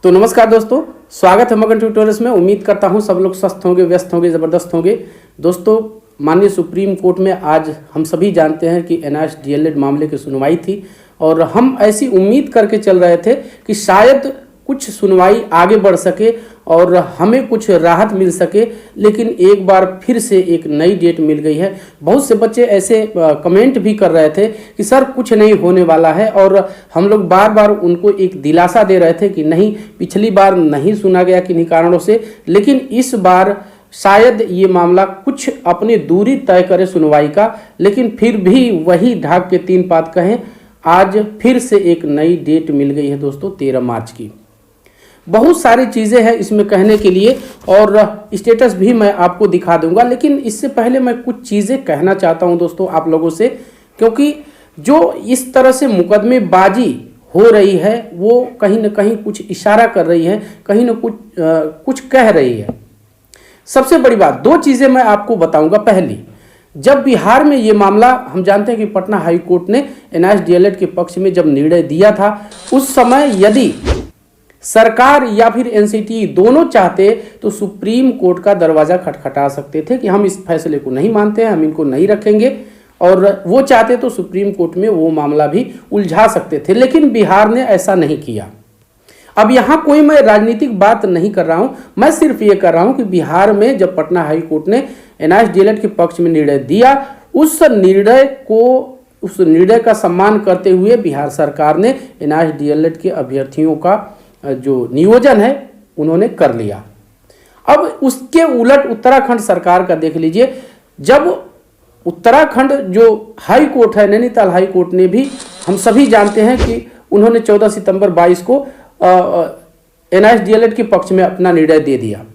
तो नमस्कार दोस्तों, स्वागत है मगन ट्यूटोरियल्स में। उम्मीद करता हूं सब लोग स्वस्थ होंगे, व्यस्त होंगे, ज़बरदस्त होंगे। दोस्तों, माननीय सुप्रीम कोर्ट में आज हम सभी जानते हैं कि एनआईएस डीएलएड मामले की सुनवाई थी और हम ऐसी उम्मीद करके चल रहे थे कि शायद कुछ सुनवाई आगे बढ़ सके और हमें कुछ राहत मिल सके, लेकिन एक बार फिर से एक नई डेट मिल गई है। बहुत से बच्चे ऐसे कमेंट भी कर रहे थे कि सर कुछ नहीं होने वाला है, और हम लोग बार बार उनको एक दिलासा दे रहे थे कि नहीं, पिछली बार नहीं सुना गया किन्हीं कारणों से, लेकिन इस बार शायद ये मामला कुछ अपनी दूरी तय करे सुनवाई का। लेकिन फिर भी वही ढाक के तीन पात कहें, आज फिर से एक नई डेट मिल गई है दोस्तों, 13 मार्च की। बहुत सारी चीज़ें हैं इसमें कहने के लिए और स्टेटस भी मैं आपको दिखा दूंगा, लेकिन इससे पहले मैं कुछ चीज़ें कहना चाहता हूं दोस्तों आप लोगों से, क्योंकि जो इस तरह से मुकदमेबाजी हो रही है वो कहीं ना कहीं कुछ इशारा कर रही है, कहीं ना कुछ कह रही है। सबसे बड़ी बात, दो चीज़ें मैं आपको बताऊंगा। पहली, जब बिहार में ये मामला, हम जानते हैं कि पटना हाई कोर्ट ने एनआईएस डीएलएड के पक्ष में जब निर्णय दिया था, उस समय यदि सरकार या फिर एनसीटी दोनों चाहते तो सुप्रीम कोर्ट का दरवाजा खटखटा सकते थे कि हम इस फैसले को नहीं मानते हैं, हम इनको नहीं रखेंगे, और वो चाहते तो सुप्रीम कोर्ट में वो मामला भी उलझा सकते थे। लेकिन बिहार ने ऐसा नहीं किया। अब यहाँ कोई मैं राजनीतिक बात नहीं कर रहा हूँ, मैं सिर्फ ये कर रहा हूँ कि बिहार में जब पटना हाई कोर्ट ने एनआईएस डीएलएड के पक्ष में निर्णय दिया, उस निर्णय का सम्मान करते हुए बिहार सरकार ने एनआईएस डीएलएड के अभ्यर्थियों का जो नियोजन है उन्होंने कर लिया। अब उसके उलट उत्तराखंड सरकार का देख लीजिए। जब उत्तराखंड जो हाई कोर्ट है, नैनीताल हाई कोर्ट ने भी, हम सभी जानते हैं कि उन्होंने 14 सितंबर 22 को एनआईएस डीएलएड के पक्ष में अपना निर्णय दे दिया।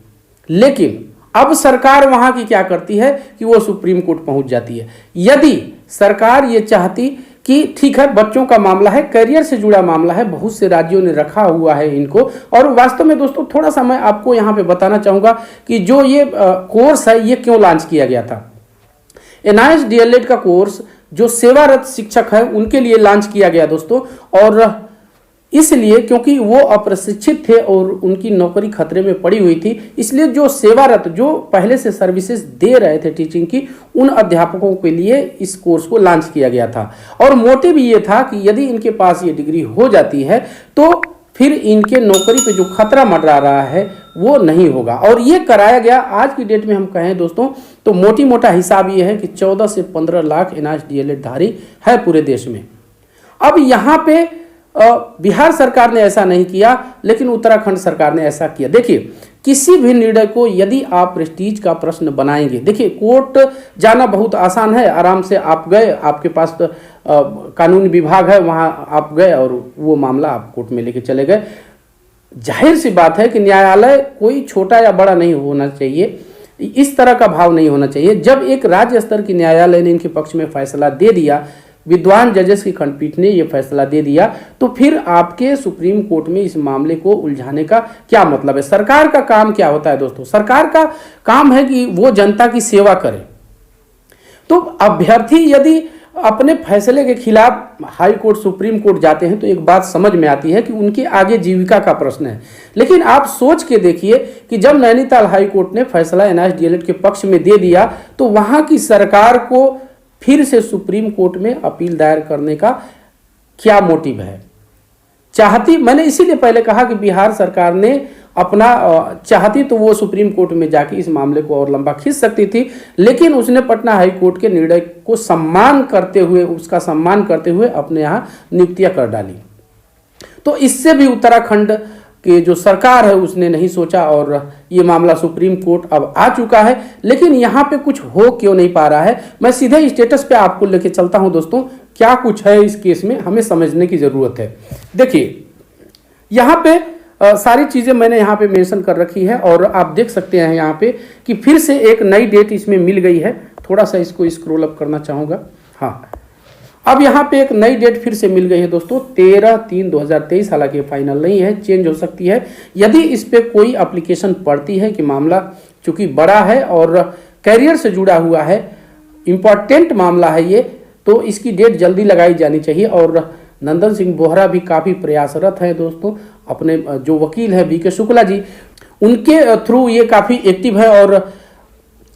लेकिन अब सरकार वहां की क्या करती है कि वो सुप्रीम कोर्ट पहुंच जाती है। यदि सरकार ये चाहती कि ठीक है, बच्चों का मामला है, करियर से जुड़ा मामला है, बहुत से राज्यों ने रखा हुआ है इनको, और वास्तव में दोस्तों थोड़ा सा मैं आपको यहाँ पे बताना चाहूँगा कि जो ये कोर्स है ये क्यों लॉन्च किया गया था। एनआईएस डीएलएड का कोर्स जो सेवारत शिक्षक है उनके लिए लॉन्च किया गया दोस्तों, और इसलिए क्योंकि वो अप्रशिक्षित थे और उनकी नौकरी खतरे में पड़ी हुई थी, इसलिए जो सेवारत, जो पहले से सर्विसेज दे रहे थे टीचिंग की, उन अध्यापकों के लिए इस कोर्स को लॉन्च किया गया था। और मोटिव ये था कि यदि इनके पास ये डिग्री हो जाती है तो फिर इनके नौकरी पे जो खतरा मंडरा रहा है वो नहीं होगा। और ये कराया गया। आज की डेट में हम कहें दोस्तों तो मोटी मोटा हिसाब ये है कि 14 से 15 लाख एनआईएस डीएलएड धारी है पूरे देश में। अब यहाँ पे बिहार सरकार ने ऐसा नहीं किया, लेकिन उत्तराखंड सरकार ने ऐसा किया। देखिए, किसी भी निर्णय को यदि आप प्रेस्टीज का प्रश्न बनाएंगे, देखिए कोर्ट जाना बहुत आसान है, आराम से आप गए, आपके पास तो कानूनी विभाग है, वहां आप गए और वो मामला आप कोर्ट में लेके चले गए। जाहिर सी बात है कि न्यायालय कोई छोटा या बड़ा नहीं होना चाहिए, इस तरह का भाव नहीं होना चाहिए। जब एक राज्य स्तर की न्यायालय ने इनके पक्ष में फैसला दे दिया, विद्वान जजेस की खंडपीठ ने यह फैसला दे दिया, तो फिर आपके सुप्रीम कोर्ट में इस मामले को उलझाने का क्या मतलब है। सरकार का काम क्या होता है दोस्तों? सरकार का काम है कि वो जनता की सेवा करे। तो अभ्यर्थी यदि अपने फैसले के खिलाफ हाई कोर्ट, सुप्रीम कोर्ट जाते हैं तो एक बात समझ में आती है कि उनके आगे जीविका का प्रश्न है। लेकिन आप सोच के देखिए कि जब नैनीताल हाई कोर्ट ने फैसला एनआईएस डीएलएड के पक्ष में दे दिया, तो वहां की सरकार को फिर से सुप्रीम कोर्ट में अपील दायर करने का क्या मोटिव है? चाहती, मैंने इसीलिए पहले कहा कि बिहार सरकार ने अपना चाहती तो वो सुप्रीम कोर्ट में जाके इस मामले को और लंबा खींच सकती थी, लेकिन उसने पटना हाई कोर्ट के निर्णय को सम्मान करते हुए, उसका सम्मान करते हुए अपने यहाँ नियुक्तियां कर डाली। तो इससे भी उत्तराखंड कि जो सरकार है उसने नहीं सोचा और ये मामला सुप्रीम कोर्ट अब आ चुका है। लेकिन यहाँ पे कुछ हो क्यों नहीं पा रहा है, मैं सीधे स्टेटस पे आपको लेके चलता हूँ दोस्तों। क्या कुछ है इस केस में, हमें समझने की ज़रूरत है। देखिए, यहाँ पे सारी चीज़ें मैंने यहाँ पे मेंशन कर रखी है और आप देख सकते हैं यहाँ पे कि फिर से एक नई डेट इसमें मिल गई है। थोड़ा सा इसको स्क्रॉल अप करना चाहूँगा। हाँ, अब यहाँ पे एक नई डेट फिर से मिल गई है दोस्तों, 13/3/2023। हालांकि फाइनल नहीं है, चेंज हो सकती है। यदि इस पे कोई एप्लीकेशन पड़ती है कि मामला चूंकि बड़ा है और कैरियर से जुड़ा हुआ है, इम्पॉर्टेंट मामला है ये, तो इसकी डेट जल्दी लगाई जानी चाहिए। और नंदन सिंह बोहरा भी काफ़ी प्रयासरत हैं दोस्तों, अपने जो वकील है बीके शुक्ला जी, उनके थ्रू ये काफ़ी एक्टिव है और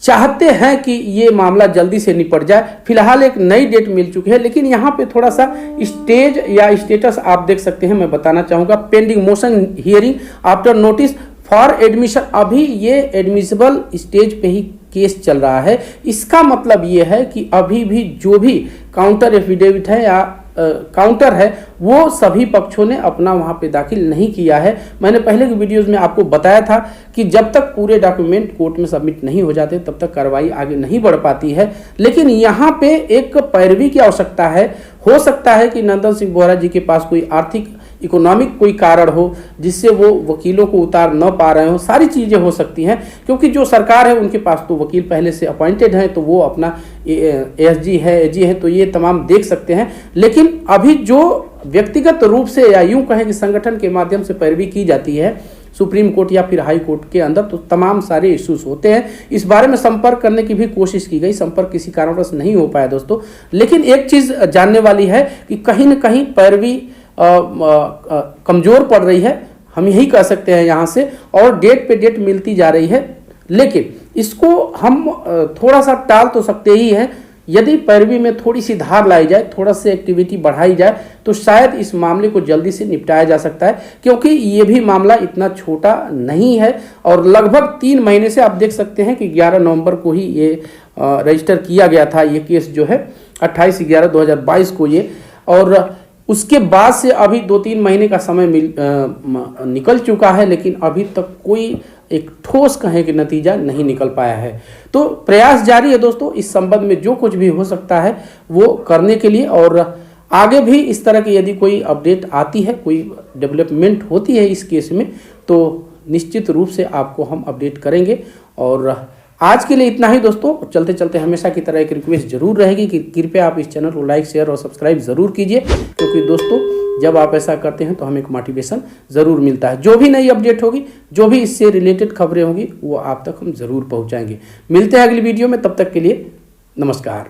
चाहते हैं कि ये मामला जल्दी से निपट जाए। फिलहाल एक नई डेट मिल चुकी है, लेकिन यहाँ पे थोड़ा सा स्टेज या स्टेटस आप देख सकते हैं। मैं बताना चाहूँगा, pending motion hearing after notice for admission. अभी ये एडमिसिबल स्टेज पे ही केस चल रहा है। इसका मतलब ये है कि अभी भी जो भी काउंटर एफिडेविट है या काउंटर है वो सभी पक्षों ने अपना वहाँ पे दाखिल नहीं किया है। मैंने पहले की वीडियोस में आपको बताया था कि जब तक पूरे डॉक्यूमेंट कोर्ट में सबमिट नहीं हो जाते तब तक कार्रवाई आगे नहीं बढ़ पाती है। लेकिन यहाँ पे एक पैरवी की आवश्यकता है। हो सकता है कि नंदन सिंह बोहरा जी के पास कोई आर्थिक इकोनॉमिक कोई कारण हो जिससे वो वकीलों को उतार न पा रहे हो। सारी चीज़ें हो सकती हैं, क्योंकि जो सरकार है उनके पास तो वकील पहले से अपॉइंटेड हैं, तो वो अपना एएसजी है, एजी है, तो ये तमाम देख सकते हैं। लेकिन अभी जो व्यक्तिगत रूप से या यूं कहें कि संगठन के माध्यम से पैरवी की जाती है सुप्रीम कोर्ट या फिर हाई कोर्ट के अंदर, तो तमाम सारे इश्यूज होते हैं। इस बारे में संपर्क करने की भी कोशिश की गई, संपर्क किसी कारणवश नहीं हो पाया दोस्तों। लेकिन एक चीज़ जानने वाली है कि कहीं न कहीं पैरवी कमज़ोर पड़ रही है, हम यही कह सकते हैं यहाँ से, और डेट पे डेट मिलती जा रही है। लेकिन इसको हम थोड़ा सा टाल तो सकते ही हैं। यदि पैरवी में थोड़ी सी धार लाई जाए, थोड़ा सी एक्टिविटी बढ़ाई जाए, तो शायद इस मामले को जल्दी से निपटाया जा सकता है, क्योंकि ये भी मामला इतना छोटा नहीं है। और लगभग 3 महीने से आप देख सकते हैं कि 11 नवंबर को ही ये रजिस्टर किया गया था। ये केस जो है 28/11/2022 को ये, और उसके बाद से अभी 2-3 महीने का समय निकल चुका है, लेकिन अभी तक कोई एक ठोस कहें कि नतीजा नहीं निकल पाया है। तो प्रयास जारी है दोस्तों, इस संबंध में जो कुछ भी हो सकता है वो करने के लिए। और आगे भी इस तरह की यदि कोई अपडेट आती है, कोई डेवलपमेंट होती है इस केस में, तो निश्चित रूप से आपको हम अपडेट करेंगे। और आज के लिए इतना ही दोस्तों। चलते चलते हमेशा की तरह एक रिक्वेस्ट जरूर रहेगी कि कृपया आप इस चैनल को लाइक, शेयर और सब्सक्राइब जरूर कीजिए, क्योंकि दोस्तों जब आप ऐसा करते हैं तो हमें एक मोटिवेशन ज़रूर मिलता है। जो भी नई अपडेट होगी, जो भी इससे रिलेटेड खबरें होंगी, वो आप तक हम ज़रूर पहुंचाएंगे। मिलते हैं अगली वीडियो में, तब तक के लिए नमस्कार।